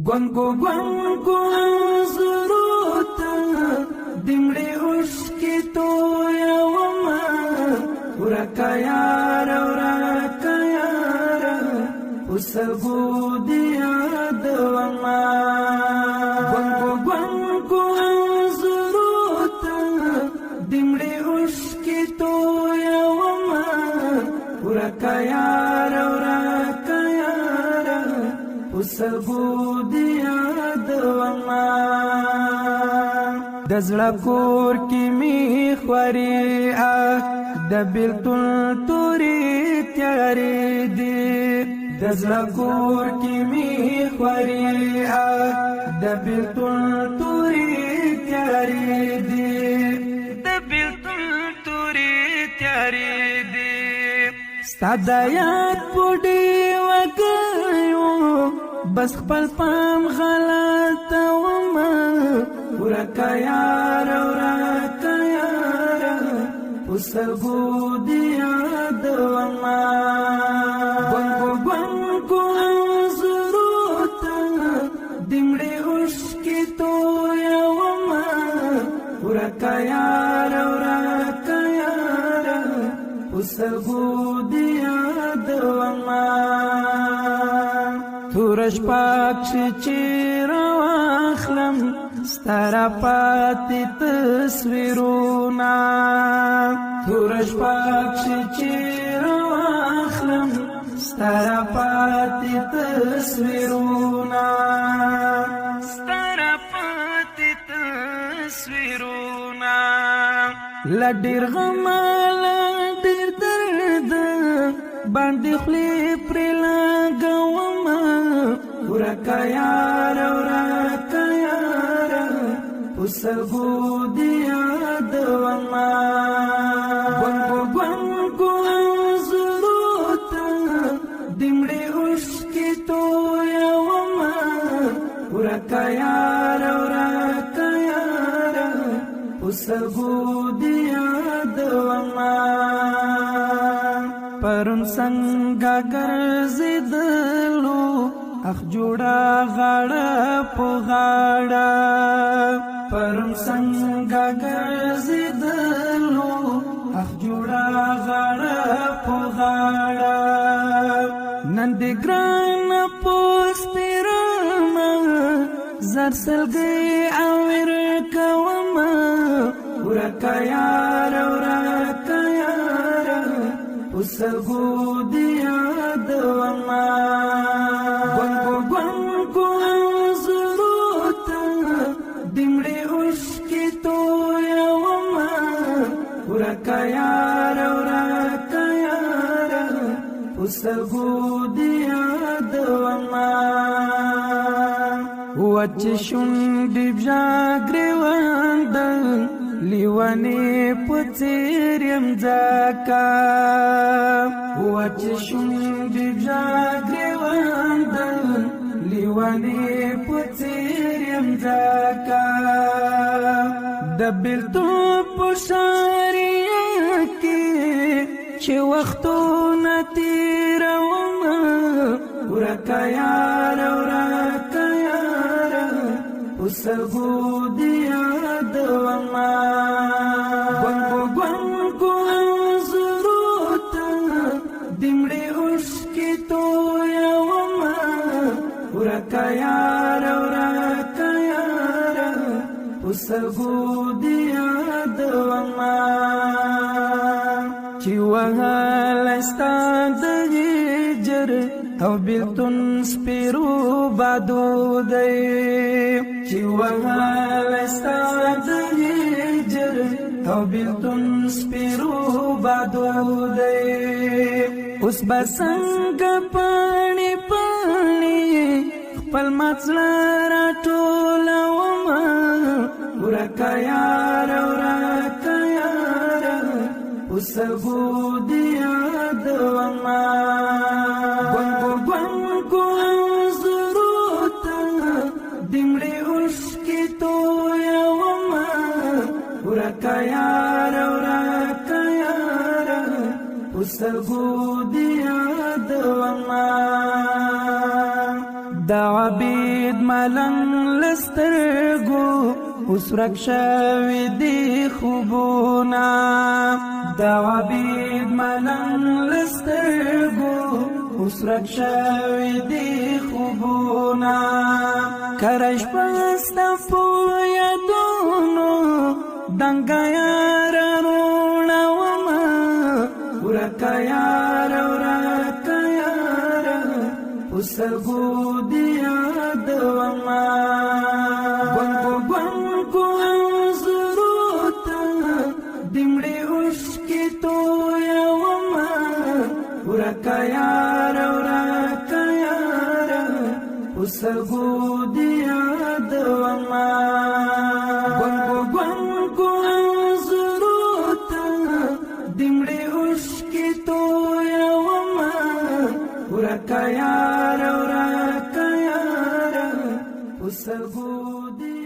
گونگو گونگو زروتا دمڑی عشقی تو یوما ورکا یارا ورکا یارا پسرگو دیا دوما گونگو گونگو زروتا دمڑی عشقی تو یوما ورکا یارا ورکا یارا پسرگو دزړه کور کې می خوري د بیلتون توري تیارې دي دزړه کور کې می خوري د بیلتون توري تیارې دي د بیلتون توري تیارې دي ستاد یاد پډي وګړو بس خپل پام غلط وما ورکا یارا ورکا یارا پسرگو دیا دوما گونگو گونگو زروتا دمڑی عشقی تو یوما ورکا یارا ورکا یارا پسرگو دیا دوما تورش پاک چیر واخلم ستارا پاتی تصویرونا تورش پاک چیر واخلم ستارا پاتی تصویرونا ستارا پاتی تصویرونا لډیر غم لډیر درد باندې خلی پر لګوما ورکا یارا ورکا یارا پسرگو دیا دوما گونگو گونگو زروتا دمڑی عشقی تو یوما ورکا یارا ورکا یارا پسرگو دیا دوما پرون څنګه ګرځیدلو اخ جوړا غاړه په غاړه پرون څنګه ګرځیدلو اخ جوړا غاړه په غاړه نن دې ګران په سپیرما زر سلګي اور کوما ورکا یارا ورکا یارا پسرگو دیا دوما گونگو گونگو زروتا دمڑی عشقی تو یوما ورکا یارا ورکا یارا پسرگو دیا دوما وچ شونډې بجاګریوند لیوانی پڅیریم ځکا وچ شونډې بجاګریوند لیوانی پڅیریم ځکا د بیلتون په شاریه کې چې وختونه تیرومه ورکا یارا ورکا یارا پسرگو دیا دوما گونگو گونگو زروتا دمڑی عشقی تو یوما ورکا یارا ورکا یارا پسرگو دیا دوما چی وغالستا دهجر او بیلتون سپیرو بادو دی چی وغالستا دهجر او بیلتون سپیرو بادو دی اوس بسنگ پانی پانی خپل مطلع را ټوله وما ورکا یارا ورکا یارا پسرگو دیا دوما گونگو گونگو زروتا دمڑی عشقی تو یوما ورکا یارا ورکا یارا پسرگو دیا دوما دا عبی عبید ملنګ لسترګو اوس ورک شوي دي خوبونه د عبید ملنګ لسترګو اوس ورک شوي دي خوبونه کرش پستا په یادونو دنګا یار روڼه ومه ورکه یار ورکه یار په سترګو دې یادومه ګونګو ګونګو انځورو ته د مړې اوښکې تویومه ورکه یار ورکه یار په سترګو دې یادومه ګونګو ګونګو انځورو ته د مړې اوښکې تویومه ورکه یار ورکه یار په سترګو دې